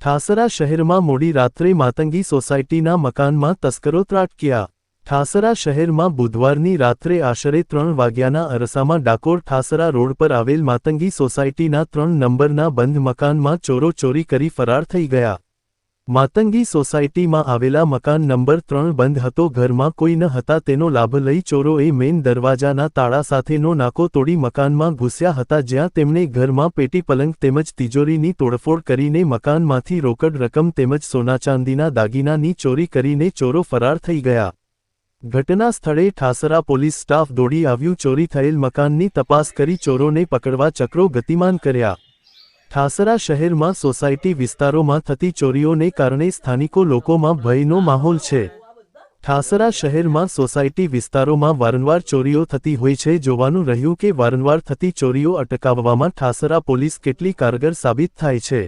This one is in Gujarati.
ઠાસરા શહેરમાં મોડી રાત્રે માતંગી સોસાયટીના મકાનમાં તસ્કરો ત્રાટક્યા। ઠાસરા શહેરમાં બુધવારની રાત્રે આશરે 3 વાગ્યાના અરસામાં ડાકોર ઠાસરા રોડ પર આવેલ માતંગી સોસાયટીના 3 નંબરના બંધ મકાનમાં ચોરો ચોરી કરી ફરાર થઈ ગયા। માતંગી સોસાયટીમાં આવેલા મકાન નંબર 3 બંધ હતો। ઘરમાં કોઈ ન હતા તેનો લાભ લઈ ચોરોએ મેઇન દરવાજાના તાળા સાથેનો નાકો તોડી મકાનમાં ઘૂસ્યા હતા, જ્યાં તેમણે ઘરમાં પેટી પલંગ તેમજ તિજોરીની તોડફોડ કરીને મકાનમાંથી રોકડ રકમ તેમજ સોના-ચાંદીના દાગીનાની ચોરી કરીને ચોરો ફરાર થઈ ગયા। ઘટના સ્થળે ઠાસરા પોલીસ સ્ટાફ દોડી આવ્યું। ચોરી થયેલ મકાનની તપાસ કરી ચોરોને પકડવા ચક્રો ગતિમાન કર્યા। ઠાસરા શહેરમાં સોસાયટી વિસ્તારોમાં થતી ચોરીઓને કારણે સ્થાનિકો લોકોમાં ભયનો માહોલ છે। ઠાસરા શહેરમાં સોસાયટી વિસ્તારોમાં વારંવાર ચોરીઓ થતી હોય છે। જોવાનું રહ્યું કે વારંવાર થતી ચોરીઓ અટકાવવામાં ઠાસરા પોલીસ કેટલી કારગર સાબિત થાય છે।